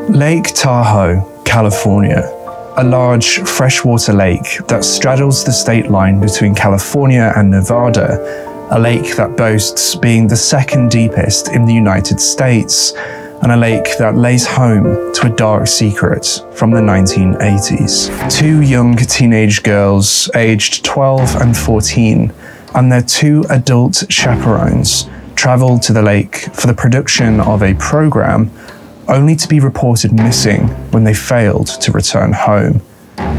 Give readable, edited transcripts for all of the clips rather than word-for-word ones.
Lake Tahoe, California, a large freshwater lake that straddles the state line between California and Nevada, a lake that boasts being the second deepest in the United States, and a lake that lays home to a dark secret from the 1980s. Two young teenage girls, aged 12 and 14, and their two adult chaperones traveled to the lake for the production of a program, only to be reported missing when they failed to return home.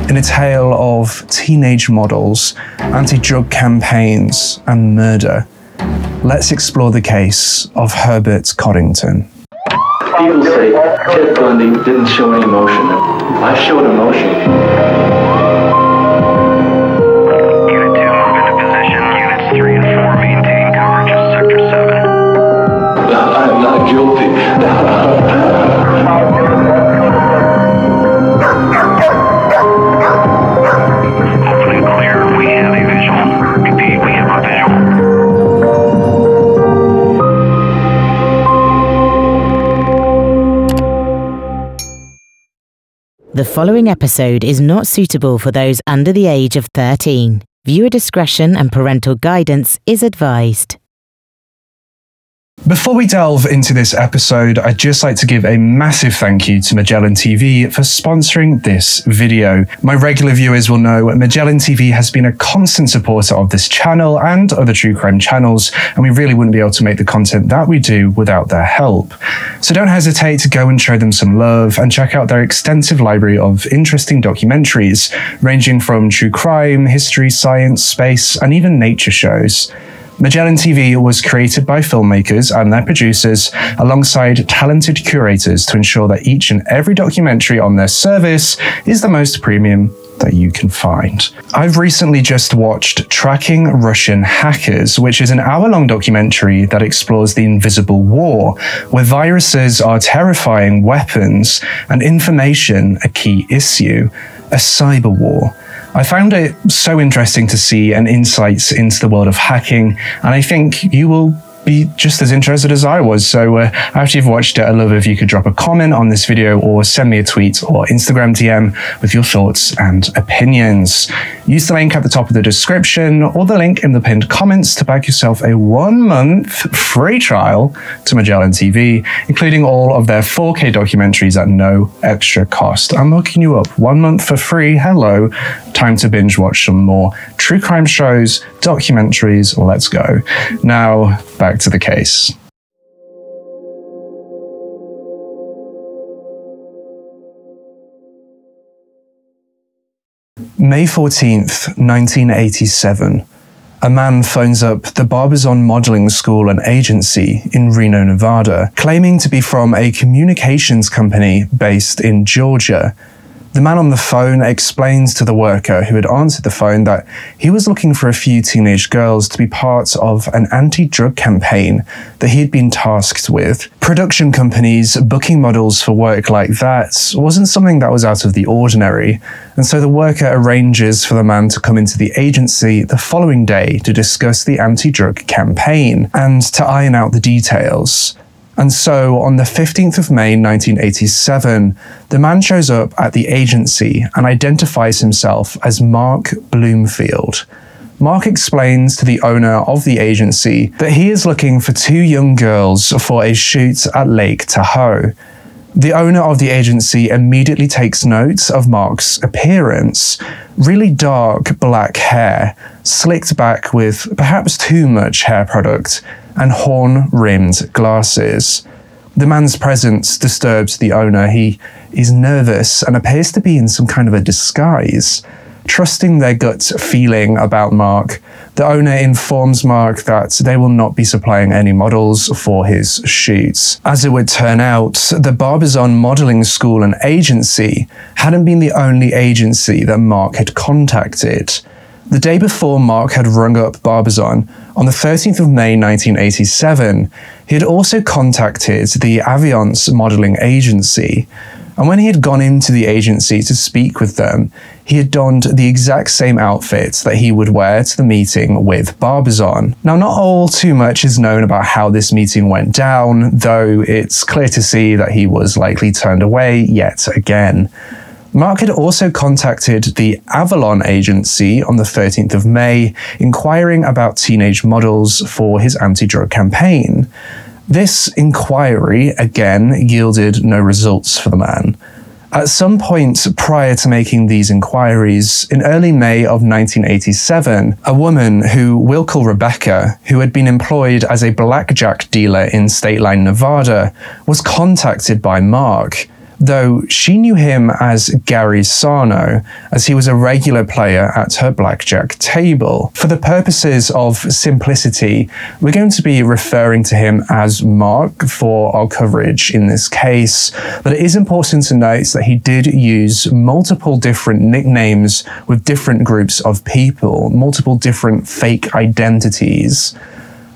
In a tale of teenage models, anti-drug campaigns, and murder, let's explore the case of Herbert Coddington. People say Ted Bundy didn't show any emotion. I showed emotion. Unit 2, move into position. Units 3 and 4 maintain coverage of Sector 7. I'm not guilty. Open and clear. We have a visual. Repeat, we have a visual. The following episode is not suitable for those under the age of 13. Viewer discretion and parental guidance is advised. Before we delve into this episode, I'd just like to give a massive thank you to Magellan TV for sponsoring this video. My regular viewers will know Magellan TV has been a constant supporter of this channel and other true crime channels, and we really wouldn't be able to make the content that we do without their help. So don't hesitate to go and show them some love and check out their extensive library of interesting documentaries, ranging from true crime, history, science, space, and even nature shows. Magellan TV was created by filmmakers and their producers alongside talented curators to ensure that each and every documentary on their service is the most premium that you can find. I've recently just watched Tracking Russian Hackers, which is an hour-long documentary that explores the invisible war, where viruses are terrifying weapons and information a key issue, a cyber war. I found it so interesting to see and insights into the world of hacking, and I think you will be just as interested as I was. So after you've watched it, I'd love if you could drop a comment on this video or send me a tweet or Instagram DM with your thoughts and opinions. Use the link at the top of the description or the link in the pinned comments to back yourself a 1-month free trial to Magellan TV, including all of their 4K documentaries at no extra cost. I'm hooking you up 1 month for free. Hello, time to binge watch some more true crime shows, documentaries. Let's go. Now, back to the case. May 14th, 1987. A man phones up the Barbizon Modeling School and Agency in Reno, Nevada, claiming to be from a communications company based in Georgia. The man on the phone explains to the worker who had answered the phone that he was looking for a few teenage girls to be part of an anti-drug campaign that he had been tasked with. Production companies booking models for work like that wasn't something that was out of the ordinary, and so the worker arranges for the man to come into the agency the following day to discuss the anti-drug campaign and to iron out the details. And so, on the 15th of May 1987, the man shows up at the agency and identifies himself as Mark Bloomfield. Mark explains to the owner of the agency that he is looking for two young girls for a shoot at Lake Tahoe. The owner of the agency immediately takes note of Mark's appearance. Really dark black hair, slicked back with perhaps too much hair product, and horn-rimmed glasses. The man's presence disturbs the owner. He is nervous and appears to be in some kind of a disguise. Trusting their gut feeling about Mark, the owner informs Mark that they will not be supplying any models for his shoots. As it would turn out, the Barbizon Modeling School and Agency hadn't been the only agency that Mark had contacted. The day before Mark had rung up Barbizon, on the 13th of May 1987, he had also contacted the Aviance Modeling Agency. And when he had gone into the agency to speak with them, he had donned the exact same outfit that he would wear to the meeting with Barbizon. Now, not all too much is known about how this meeting went down, though it's clear to see that he was likely turned away yet again. Mark had also contacted the Avalon agency on the 13th of May, inquiring about teenage models for his anti-drug campaign. This inquiry, again, yielded no results for the man. At some point prior to making these inquiries, in early May of 1987, a woman who we'll call Rebecca, who had been employed as a blackjack dealer in State Line, Nevada, was contacted by Mark, though she knew him as Gary Sarno, as he was a regular player at her blackjack table. For the purposes of simplicity, we're going to be referring to him as Mark for our coverage in this case, but it is important to note that he did use multiple different nicknames with different groups of people, multiple different fake identities.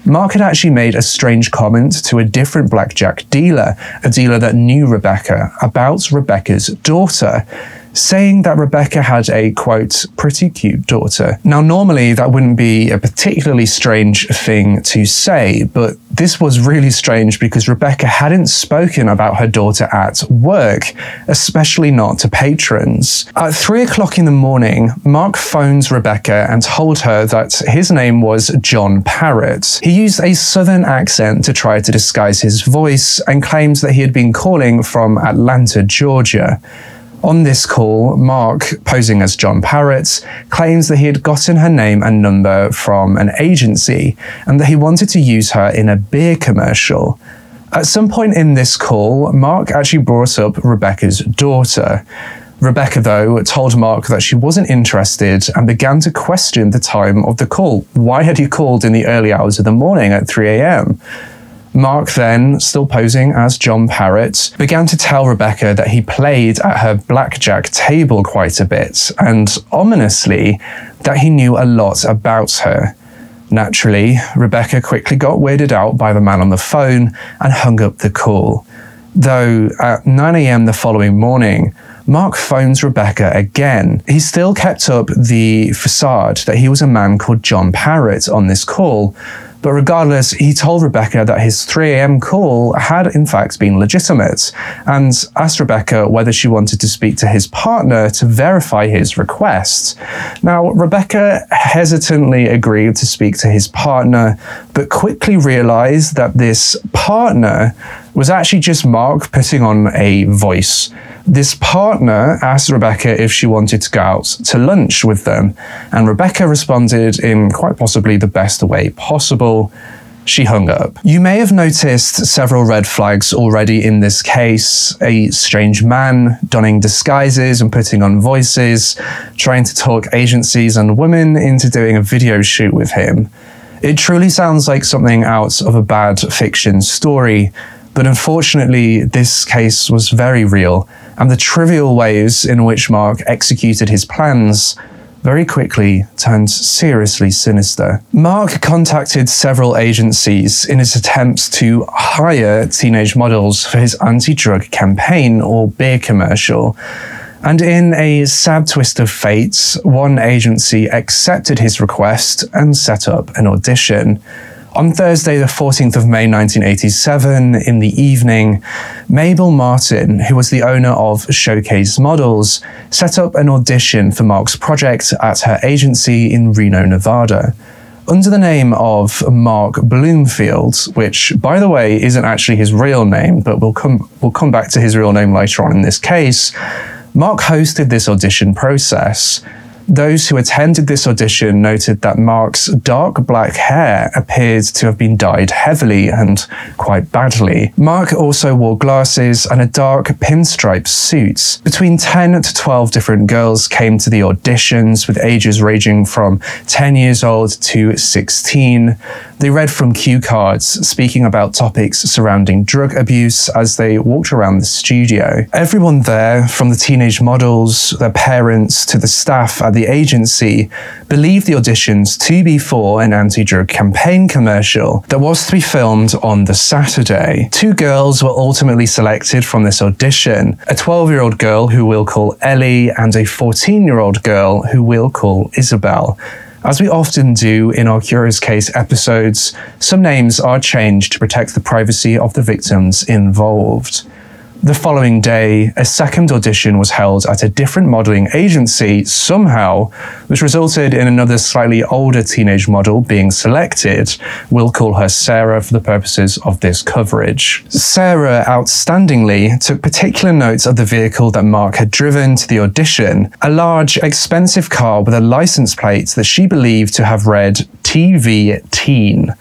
Mark had actually made a strange comment to a different blackjack dealer, a dealer that knew Rebecca, about Rebecca's daughter, saying that Rebecca had a, quote, pretty cute daughter. Now, normally that wouldn't be a particularly strange thing to say, but this was really strange because Rebecca hadn't spoken about her daughter at work, especially not to patrons. At 3 o'clock in the morning, Mark phones Rebecca and told her that his name was John Parrott. He used a southern accent to try to disguise his voice and claimed that he had been calling from Atlanta, Georgia. On this call, Mark, posing as John Parrott, claims that he had gotten her name and number from an agency and that he wanted to use her in a beer commercial. At some point in this call, Mark actually brought up Rebecca's daughter. Rebecca, though, told Mark that she wasn't interested and began to question the time of the call. Why had he called in the early hours of the morning at 3 a.m.? Mark then, still posing as John Parrott, began to tell Rebecca that he played at her blackjack table quite a bit, and ominously, that he knew a lot about her. Naturally, Rebecca quickly got weirded out by the man on the phone and hung up the call. Though at 9 a.m. the following morning, Mark phones Rebecca again. He still kept up the facade that he was a man called John Parrott on this call, but regardless, he told Rebecca that his 3 a.m. call had in fact been legitimate, and asked Rebecca whether she wanted to speak to his partner to verify his request. Now, Rebecca hesitantly agreed to speak to his partner, but quickly realized that this partner was actually just Mark putting on a voice. This partner asked Rebecca if she wanted to go out to lunch with them, and Rebecca responded in quite possibly the best way possible. She hung up. You may have noticed several red flags already in this case. A strange man donning disguises and putting on voices, trying to talk agencies and women into doing a video shoot with him. It truly sounds like something out of a bad fiction story, but unfortunately this case was very real, and the trivial ways in which Mark executed his plans very quickly turned seriously sinister. Mark contacted several agencies in his attempts to hire teenage models for his anti-drug campaign or beer commercial. And in a sad twist of fate, one agency accepted his request and set up an audition. On Thursday, the 14th of May 1987, in the evening, Mabel Martin, who was the owner of Showcase Models, set up an audition for Mark's project at her agency in Reno, Nevada. Under the name of Mark Bloomfield, which, by the way, isn't actually his real name, but we'll come back to his real name later on in this case, Mark hosted this audition process. Those who attended this audition noted that Mark's dark black hair appeared to have been dyed heavily and quite badly. Mark also wore glasses and a dark pinstripe suit. Between 10 to 12 different girls came to the auditions, with ages ranging from 10 years old to 16. They read from cue cards, speaking about topics surrounding drug abuse as they walked around the studio. Everyone there, from the teenage models, their parents, to the staff at the agency believed the auditions to be for an anti-drug campaign commercial that was to be filmed on the Saturday. 2 girls were ultimately selected from this audition, a 12-year-old girl who we'll call Ellie and a 14-year-old girl who we'll call Isabel. As we often do in our Curious Case episodes, some names are changed to protect the privacy of the victims involved. The following day, a second audition was held at a different modelling agency somehow, which resulted in another slightly older teenage model being selected. We'll call her Sarah for the purposes of this coverage. Sarah, outstandingly, took particular notes of the vehicle that Mark had driven to the audition, a large, expensive car with a license plate that she believed to have read TV Teen.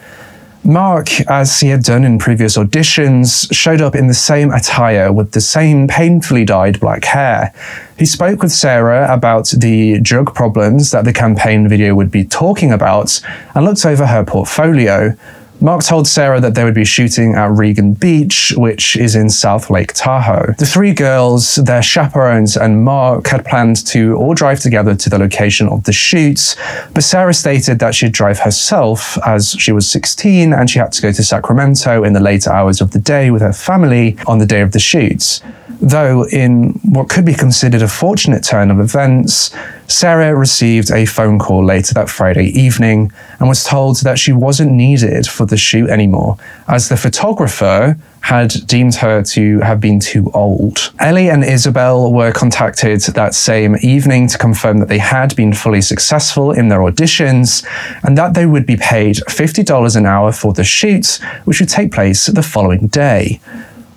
Mark, as he had done in previous auditions, showed up in the same attire with the same painfully dyed black hair. He spoke with Sarah about the drug problems that the campaign video would be talking about and looked over her portfolio. Mark told Sarah that they would be shooting at Regan Beach, which is in South Lake Tahoe. The 3 girls, their chaperones, and Mark had planned to all drive together to the location of the shoots, but Sarah stated that she'd drive herself as she was 16 and she had to go to Sacramento in the later hours of the day with her family on the day of the shoots. Though, in what could be considered a fortunate turn of events, Sarah received a phone call later that Friday evening and was told that she wasn't needed for the shoot anymore, as the photographer had deemed her to have been too old. Ellie and Isabel were contacted that same evening to confirm that they had been fully successful in their auditions and that they would be paid $50 an hour for the shoot, which would take place the following day.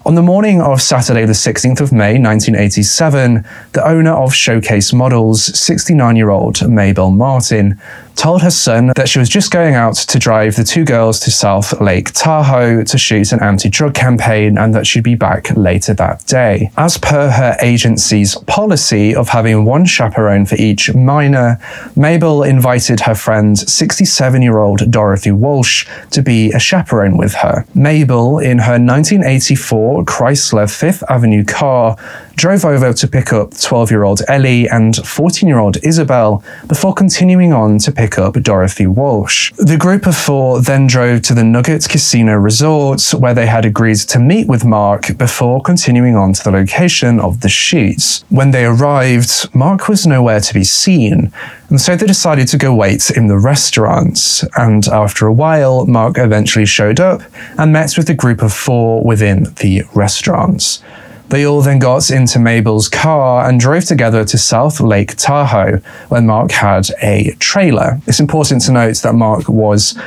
On the morning of Saturday the 16th of May 1987, the owner of Showcase Models, 69-year-old Mabel Martin, told her son that she was just going out to drive the 2 girls to South Lake Tahoe to shoot an anti-drug campaign and that she'd be back later that day. As per her agency's policy of having 1 chaperone for each minor, Mabel invited her friend 67-year-old Dorothy Walsh to be a chaperone with her. Mabel, in her 1984 Chrysler Fifth Avenue car, drove over to pick up 12-year-old Ellie and 14-year-old Isabel before continuing on to pick up Dorothy Walsh. The group of 4 then drove to the Nugget Casino Resort, where they had agreed to meet with Mark before continuing on to the location of the shoots. When they arrived, Mark was nowhere to be seen, and so they decided to go wait in the restaurants, and after a while, Mark eventually showed up and met with the group of 4 within the restaurants. They all then got into Mabel's car and drove together to South Lake Tahoe, where Mark had a trailer. It's important to note that Mark was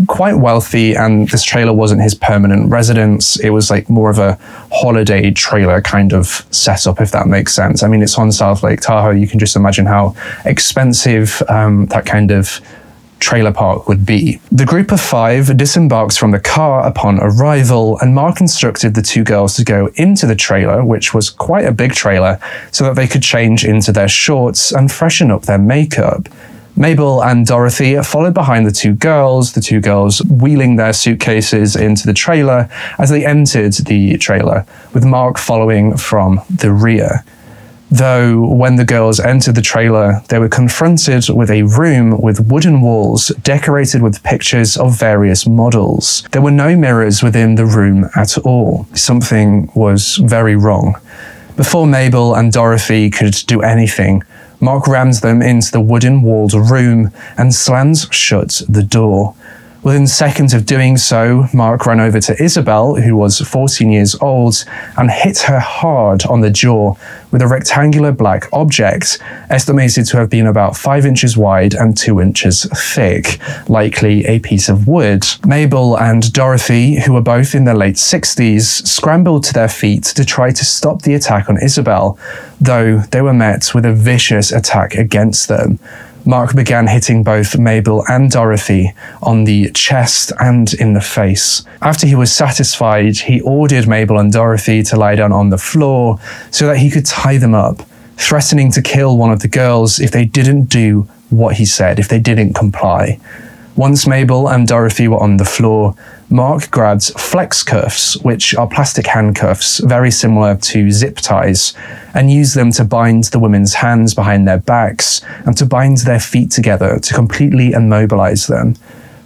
quite wealthy and this trailer wasn't his permanent residence. It was like more of a holiday trailer kind of setup, if that makes sense. I mean, it's on South Lake Tahoe. You can just imagine how expensive that kind of trailer park would be. The group of 5 disembarked from the car upon arrival, and Mark instructed the 2 girls to go into the trailer, which was quite a big trailer, so that they could change into their shorts and freshen up their makeup. Mabel and Dorothy followed behind the 2 girls, wheeling their suitcases into the trailer as they entered the trailer, with Mark following from the rear. Though, when the girls entered the trailer, they were confronted with a room with wooden walls decorated with pictures of various models. There were no mirrors within the room at all. Something was very wrong. Before Mabel and Dorothy could do anything, Mark rammed them into the wooden-walled room and slammed shut the door. Within seconds of doing so, Mark ran over to Isabel, who was 14 years old, and hit her hard on the jaw with a rectangular black object, estimated to have been about 5 inches wide and 2 inches thick, likely a piece of wood. Mabel and Dorothy, who were both in their late 60s, scrambled to their feet to try to stop the attack on Isabel, though they were met with a vicious attack against them. Mark began hitting both Mabel and Dorothy on the chest and in the face. After he was satisfied, he ordered Mabel and Dorothy to lie down on the floor so that he could tie them up, threatening to kill one of the girls if they didn't do what he said, if they didn't comply. Once Mabel and Dorothy were on the floor, Mark grabbed flex cuffs, which are plastic handcuffs very similar to zip ties, and used them to bind the women's hands behind their backs and to bind their feet together to completely immobilize them.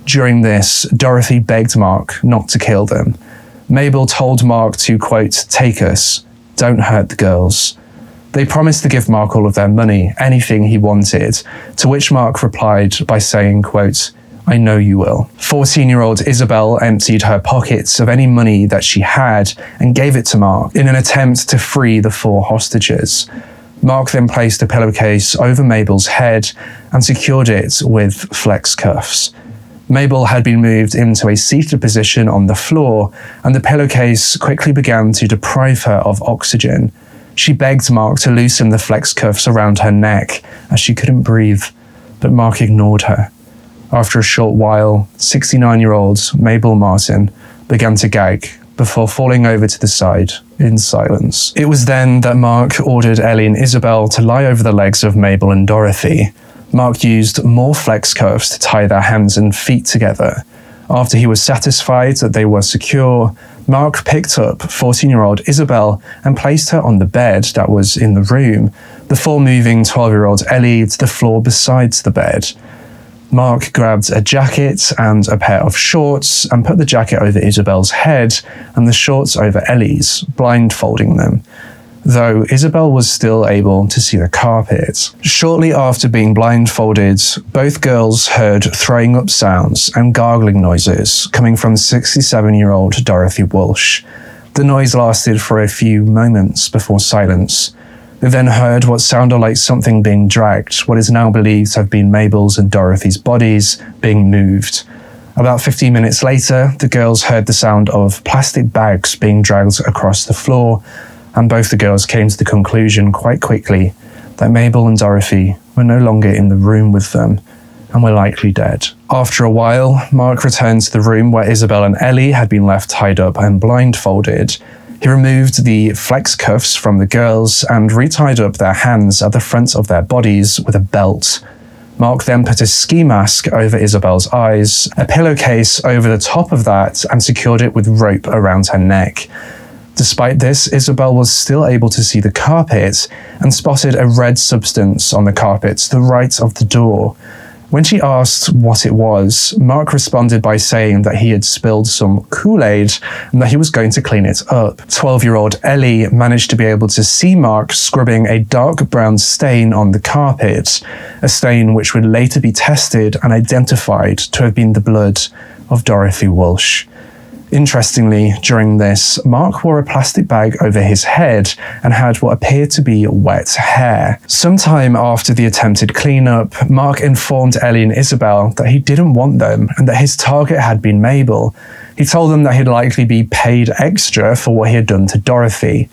During this, Dorothy begged Mark not to kill them. Mabel told Mark to, quote, "Take us, don't hurt the girls." They promised to give Mark all of their money, anything he wanted, to which Mark replied by saying, quote, "I know you will." 14-year-old Isabel emptied her pockets of any money that she had and gave it to Mark in an attempt to free the 4 hostages. Mark then placed a pillowcase over Mabel's head and secured it with flex cuffs. Mabel had been moved into a seated position on the floor, and the pillowcase quickly began to deprive her of oxygen. She begged Mark to loosen the flex cuffs around her neck as she couldn't breathe, but Mark ignored her. After a short while, 69-year-old Mabel Martin began to gag before falling over to the side in silence. It was then that Mark ordered Ellie and Isabel to lie over the legs of Mabel and Dorothy. Mark used more flex cuffs to tie their hands and feet together. After he was satisfied that they were secure, Mark picked up 14-year-old Isabel and placed her on the bed that was in the room, before moving 12-year-old Ellie to the floor beside the bed. Mark grabbed a jacket and a pair of shorts and put the jacket over Isabel's head and the shorts over Ellie's, blindfolding them, though Isabel was still able to see the carpet. Shortly after being blindfolded, both girls heard throwing up sounds and gargling noises coming from 67-year-old Dorothy Walsh. The noise lasted for a few moments before silence. They then heard what sounded like something being dragged, what is now believed to have been Mabel's and Dorothy's bodies being moved. About 15 minutes later, the girls heard the sound of plastic bags being dragged across the floor, and both the girls came to the conclusion quite quickly that Mabel and Dorothy were no longer in the room with them and were likely dead. After a while, Mark returned to the room where Isabel and Ellie had been left tied up and blindfolded. He removed the flex cuffs from the girls and retied up their hands at the front of their bodies with a belt. Mark then put a ski mask over Isabel's eyes, a pillowcase over the top of that, and secured it with rope around her neck. Despite this, Isabel was still able to see the carpet and spotted a red substance on the carpet to the right of the door. When she asked what it was, Mark responded by saying that he had spilled some Kool-Aid and that he was going to clean it up. 12-year-old Ellie managed to be able to see Mark scrubbing a dark brown stain on the carpet, a stain which would later be tested and identified to have been the blood of Dorothy Walsh. Interestingly, during this, Mark wore a plastic bag over his head and had what appeared to be wet hair. Sometime after the attempted cleanup, Mark informed Ellie and Isabel that he didn't want them and that his target had been Mabel. He told them that he'd likely be paid extra for what he had done to Dorothy.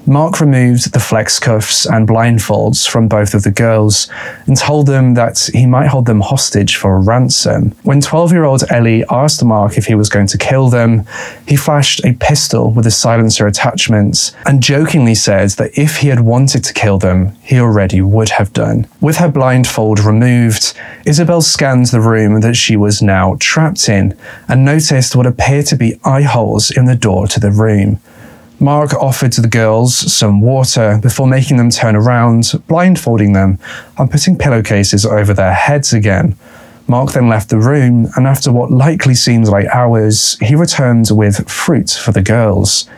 Mark removed the flex cuffs and blindfolds from both of the girls and told them that he might hold them hostage for a ransom. When 12-year-old Ellie asked Mark if he was going to kill them, he flashed a pistol with a silencer attachment and jokingly said that if he had wanted to kill them, he already would have done. With her blindfold removed, Isabel scanned the room that she was now trapped in and noticed what appeared to be eye holes in the door to the room. Mark offered to the girls some water before making them turn around, blindfolding them, and putting pillowcases over their heads again. Mark then left the room, and after what likely seemed like hours, he returned with fruit for the girls.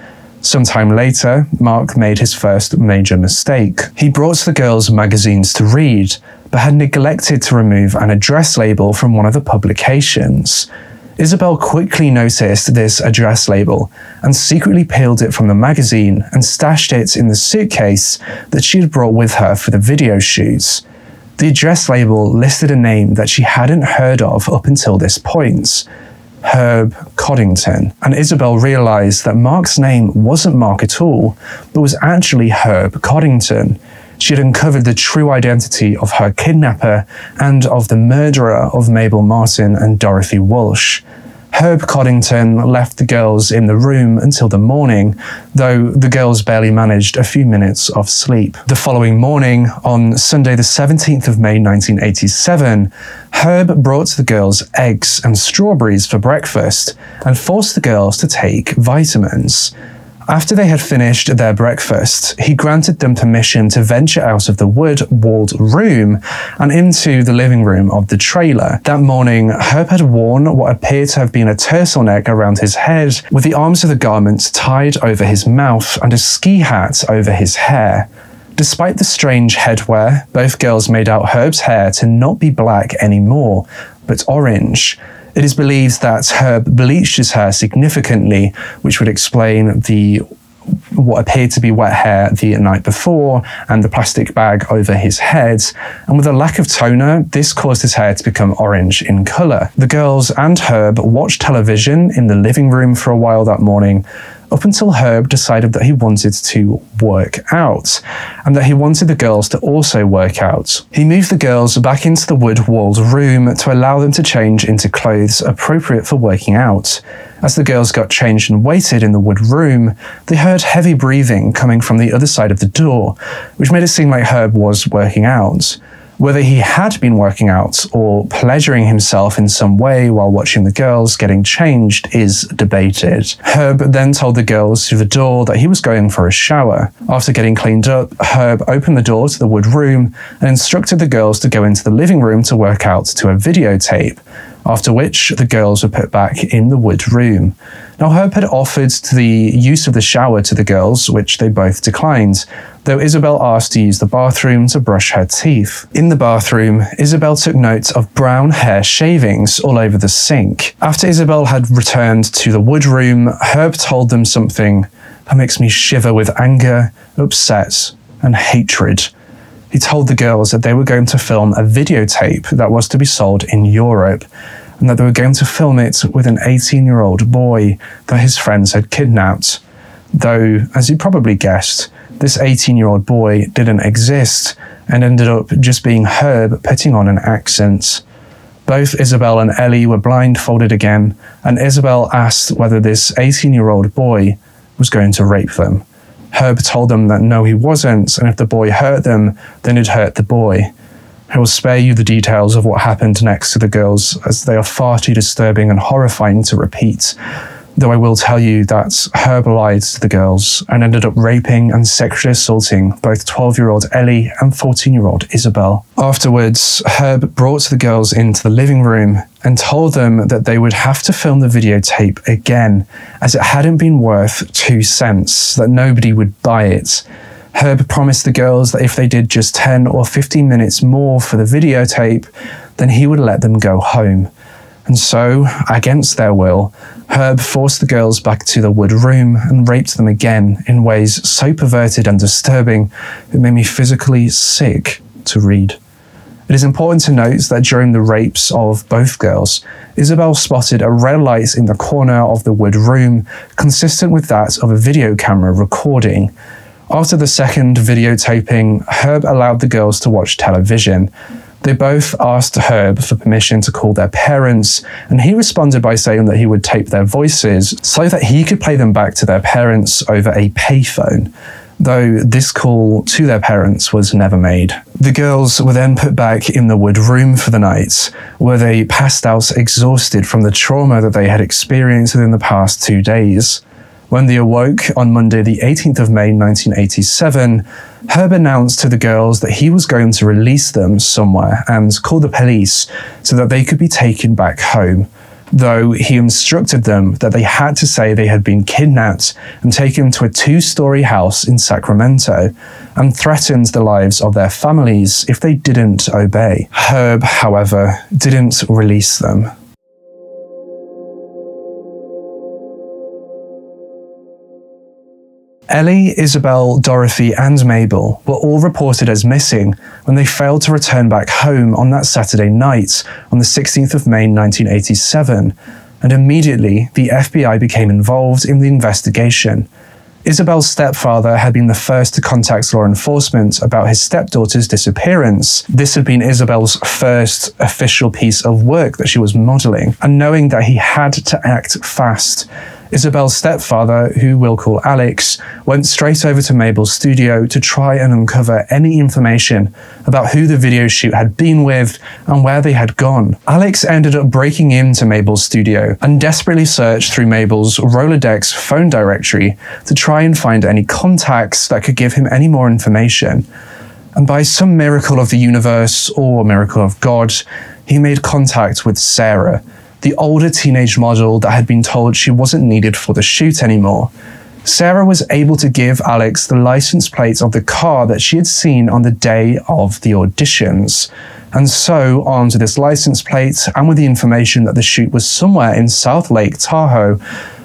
Sometime later, Mark made his first major mistake. He brought the girls magazines to read, but had neglected to remove an address label from one of the publications. Isabel quickly noticed this address label and secretly peeled it from the magazine and stashed it in the suitcase that she had brought with her for the video shoots. The address label listed a name that she hadn't heard of up until this point, Herbert Coddington, and Isabel realized that Mark's name wasn't Mark at all, but was actually Herbert Coddington. She had uncovered the true identity of her kidnapper and of the murderer of Mabel Martin and Dorothy Walsh. Herb Coddington left the girls in the room until the morning, though the girls barely managed a few minutes of sleep. The following morning, on Sunday the 17th of May 1987, Herb brought the girls eggs and strawberries for breakfast and forced the girls to take vitamins. After they had finished their breakfast, he granted them permission to venture out of the wood-walled room and into the living room of the trailer. That morning, Herb had worn what appeared to have been a turtleneck around his head, with the arms of the garment tied over his mouth and a ski hat over his hair. Despite the strange headwear, both girls made out Herb's hair to not be black anymore, but orange. It is believed that Herb bleached his hair significantly, which would explain what appeared to be wet hair the night before and the plastic bag over his head. And with a lack of toner, this caused his hair to become orange in colour. The girls and Herb watched television in the living room for a while that morning, up until Herb decided that he wanted to work out, and that he wanted the girls to also work out. He moved the girls back into the wood-walled room to allow them to change into clothes appropriate for working out. As the girls got changed and waited in the wood room, they heard heavy breathing coming from the other side of the door, which made it seem like Herb was working out. Whether he had been working out or pleasuring himself in some way while watching the girls getting changed is debated. Herb then told the girls through the door that he was going for a shower. After getting cleaned up, Herb opened the door to the wood room and instructed the girls to go into the living room to work out to a videotape, after which the girls were put back in the wood room. Now, Herb had offered the use of the shower to the girls, which they both declined, though Isabel asked to use the bathroom to brush her teeth. In the bathroom, Isabel took note of brown hair shavings all over the sink. After Isabel had returned to the wood room, Herb told them something that makes me shiver with anger, upset, and hatred. He told the girls that they were going to film a videotape that was to be sold in Europe, and that they were going to film it with an 18-year-old boy that his friends had kidnapped. Though, as you probably guessed, this 18-year-old boy didn't exist and ended up just being Herb putting on an accent. Both Isabel and Ellie were blindfolded again, and Isabel asked whether this 18-year-old boy was going to rape them. Herb told them that no, he wasn't, and if the boy hurt them, then he'd hurt the boy. I will spare you the details of what happened next to the girls, as they are far too disturbing and horrifying to repeat, though I will tell you that Herb lied to the girls and ended up raping and sexually assaulting both 12-year-old Ellie and 14-year-old Isabel. Afterwards, Herb brought the girls into the living room and told them that they would have to film the videotape again, as it hadn't been worth 2 cents, that nobody would buy it. Herb promised the girls that if they did just 10 or 15 minutes more for the videotape, then he would let them go home. And so, against their will, Herb forced the girls back to the wood room and raped them again in ways so perverted and disturbing it made me physically sick to read. It is important to note that during the rapes of both girls, Isabel spotted a red light in the corner of the wood room, consistent with that of a video camera recording. After the second videotaping, Herb allowed the girls to watch television. They both asked Herb for permission to call their parents, and he responded by saying that he would tape their voices so that he could play them back to their parents over a payphone, though this call to their parents was never made. The girls were then put back in the wood room for the night, where they passed out exhausted from the trauma that they had experienced within the past 2 days. When they awoke on Monday the 18th of May 1987, Herb announced to the girls that he was going to release them somewhere and call the police so that they could be taken back home, though he instructed them that they had to say they had been kidnapped and taken to a 2-story house in Sacramento, and threatened the lives of their families if they didn't obey. Herb, however, didn't release them. Ellie, Isabel, Dorothy, and Mabel were all reported as missing when they failed to return back home on that Saturday night on the 16th of May 1987, and immediately the FBI became involved in the investigation. Isabel's stepfather had been the first to contact law enforcement about his stepdaughter's disappearance. This had been Isabel's first official piece of work that she was modelling, and knowing that he had to act fast, Isabel's stepfather, who we'll call Alex, went straight over to Mabel's studio to try and uncover any information about who the video shoot had been with and where they had gone. Alex ended up breaking into Mabel's studio and desperately searched through Mabel's Rolodex phone directory to try and find any contacts that could give him any more information. And by some miracle of the universe or miracle of God, he made contact with Sarah, the older teenage model that had been told she wasn't needed for the shoot anymore. Sarah was able to give Alex the license plate of the car that she had seen on the day of the auditions. And so, armed with this license plate and with the information that the shoot was somewhere in South Lake Tahoe,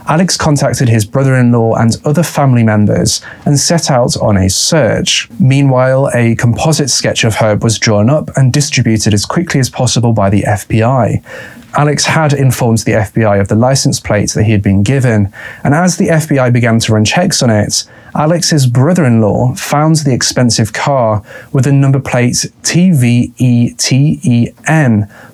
Alex contacted his brother-in-law and other family members and set out on a search. Meanwhile, a composite sketch of Herb was drawn up and distributed as quickly as possible by the FBI. Alex had informed the FBI of the license plate that he had been given, and as the FBI began to run checks on it, Alex's brother-in-law found the expensive car with the number plate TVETEN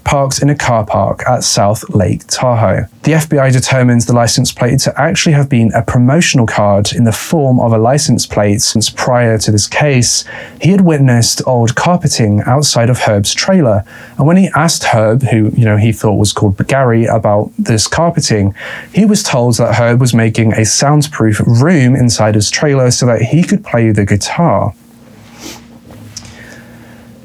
parked in a car park at South Lake Tahoe. The FBI determines the license plate to actually have been a promotional card in the form of a license plate, since prior to this case, he had witnessed old carpeting outside of Herb's trailer, and when he asked Herb, who he thought was called Gary, about this carpeting, he was told that Herb was making a soundproof room inside his trailer so that he could play the guitar.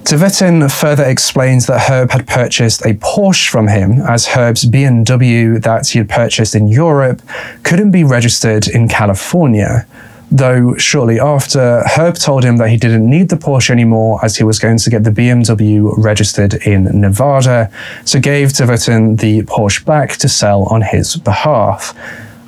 Tiverton further explains that Herb had purchased a Porsche from him, as Herb's BMW that he had purchased in Europe couldn't be registered in California. Though shortly after, Herb told him that he didn't need the Porsche anymore as he was going to get the BMW registered in Nevada, so gave Tiverton the Porsche back to sell on his behalf.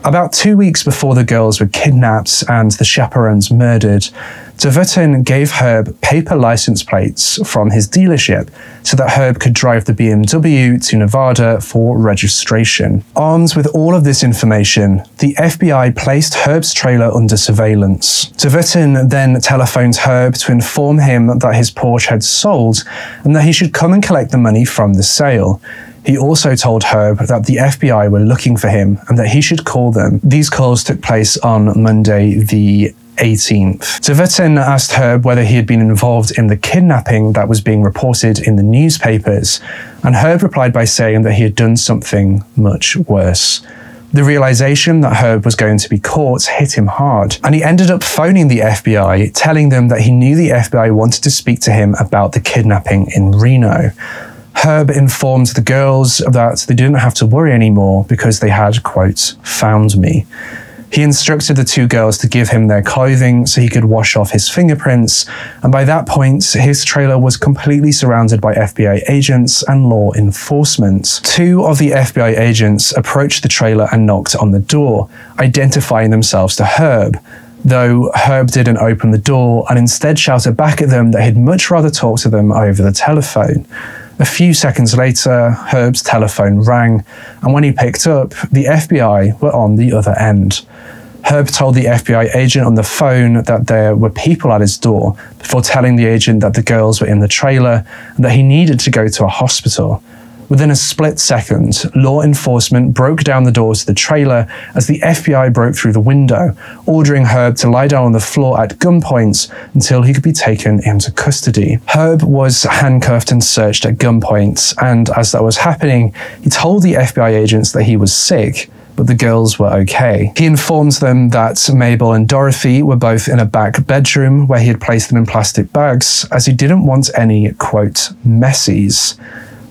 About 2 weeks before the girls were kidnapped and the chaperones murdered, Tiverton gave Herb paper license plates from his dealership so that Herb could drive the BMW to Nevada for registration. Armed with all of this information, the FBI placed Herb's trailer under surveillance. Tiverton then telephoned Herb to inform him that his Porsche had sold and that he should come and collect the money from the sale. He also told Herb that the FBI were looking for him and that he should call them. These calls took place on Monday the 18th. Tiverton asked Herb whether he had been involved in the kidnapping that was being reported in the newspapers, and Herb replied by saying that he had done something much worse. The realization that Herb was going to be caught hit him hard, and he ended up phoning the FBI, telling them that he knew the FBI wanted to speak to him about the kidnapping in Reno. Herb informed the girls that they didn't have to worry anymore because they had, quote, found me. He instructed the two girls to give him their clothing so he could wash off his fingerprints, and by that point, his trailer was completely surrounded by FBI agents and law enforcement. Two of the FBI agents approached the trailer and knocked on the door, identifying themselves to Herb, though Herb didn't open the door and instead shouted back at them that he'd much rather talk to them over the telephone. A few seconds later, Herb's telephone rang, and when he picked up, the FBI were on the other end. Herb told the FBI agent on the phone that there were people at his door, before telling the agent that the girls were in the trailer and that he needed to go to a hospital. Within a split second, law enforcement broke down the door to the trailer as the FBI broke through the window, ordering Herb to lie down on the floor at gunpoint until he could be taken into custody. Herb was handcuffed and searched at gunpoint, and as that was happening, he told the FBI agents that he was sick, but the girls were okay. He informed them that Mabel and Dorothy were both in a back bedroom where he had placed them in plastic bags, as he didn't want any, quote, messies.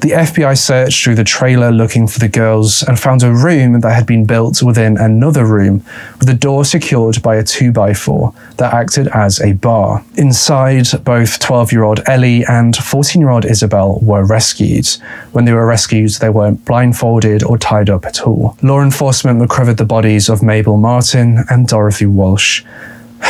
The FBI searched through the trailer looking for the girls and found a room that had been built within another room, with the door secured by a 2x4 that acted as a bar. Inside, both 12-year-old Ellie and 14-year-old Isabel were rescued. When they were rescued, they weren't blindfolded or tied up at all. Law enforcement recovered the bodies of Mabel Martin and Dorothy Walsh.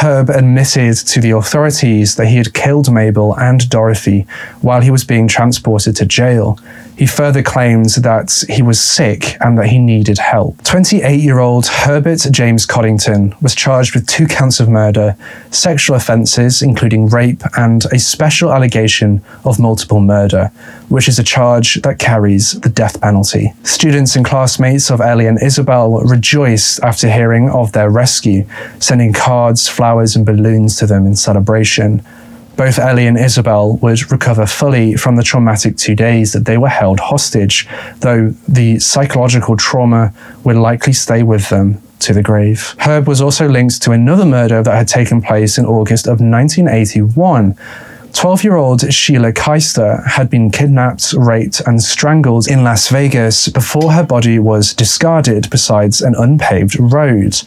Herb admitted to the authorities that he had killed Mabel and Dorothy while he was being transported to jail. He further claimed that he was sick and that he needed help. 28-year-old Herbert James Coddington was charged with 2 counts of murder, sexual offences including rape, and a special allegation of multiple murder, which is a charge that carries the death penalty. Students and classmates of Ellie and Isabel rejoiced after hearing of their rescue, sending cards, flowers, and balloons to them in celebration. Both Ellie and Isabel would recover fully from the traumatic 2 days that they were held hostage, though the psychological trauma would likely stay with them to the grave. Herb was also linked to another murder that had taken place in August of 1981. 12-year-old Sheila Kaiser had been kidnapped, raped, and strangled in Las Vegas before her body was discarded beside an unpaved road.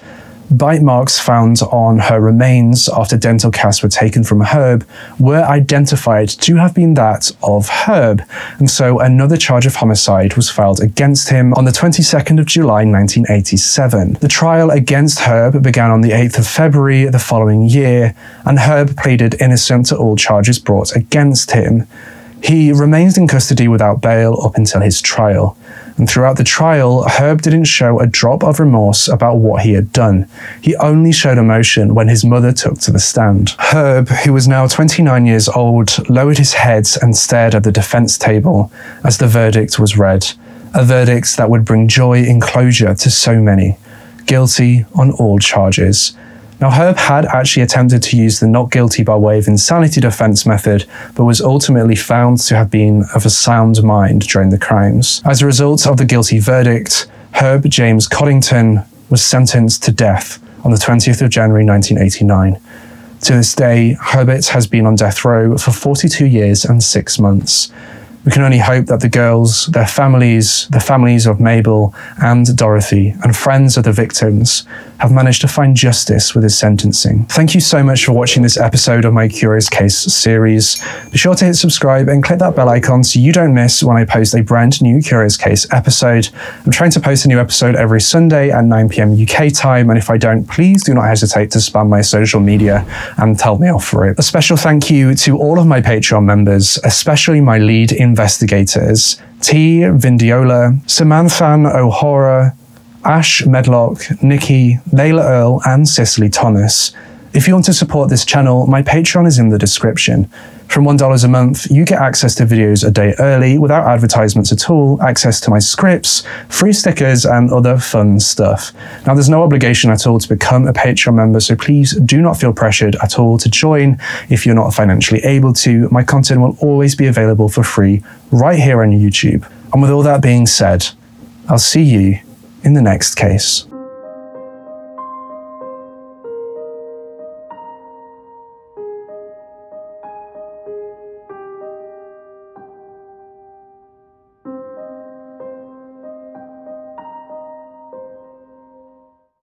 Bite marks found on her remains after dental casts were taken from Herb were identified to have been that of Herb, and so another charge of homicide was filed against him on the 22nd of July 1987. The trial against Herb began on the 8th of February the following year, and Herb pleaded innocent to all charges brought against him. He remained in custody without bail up until his trial. And throughout the trial, Herb didn't show a drop of remorse about what he had done. He only showed emotion when his mother took to the stand. Herb, who was now 29 years old, lowered his head and stared at the defense table as the verdict was read. A verdict that would bring joy and closure to so many. Guilty on all charges. Now, Herb had actually attempted to use the not guilty by way of insanity defense method, but was ultimately found to have been of a sound mind during the crimes. As a result of the guilty verdict, Herb James Coddington was sentenced to death on the 20th of January 1989. To this day, Herbert has been on death row for 42 years and 6 months. We can only hope that the girls, their families, the families of Mabel and Dorothy, and friends of the victims have managed to find justice with his sentencing. Thank you so much for watching this episode of my Curious Case series. Be sure to hit subscribe and click that bell icon so you don't miss when I post a brand new Curious Case episode. I'm trying to post a new episode every Sunday at 9 PM UK time, and if I don't, please do not hesitate to spam my social media and tell me off for it. A special thank you to all of my Patreon members, especially my lead investigators, T. Vindiola, Samanthan O'Hara, Ash Medlock, Nikki, Layla Earl, and Cicely Thomas. If you want to support this channel, my Patreon is in the description. From $1 a month, you get access to videos a day early without advertisements at all, access to my scripts, free stickers, and other fun stuff. Now, there's no obligation at all to become a Patreon member, so please do not feel pressured at all to join if you're not financially able to. My content will always be available for free right here on YouTube. And with all that being said, I'll see you in the next case.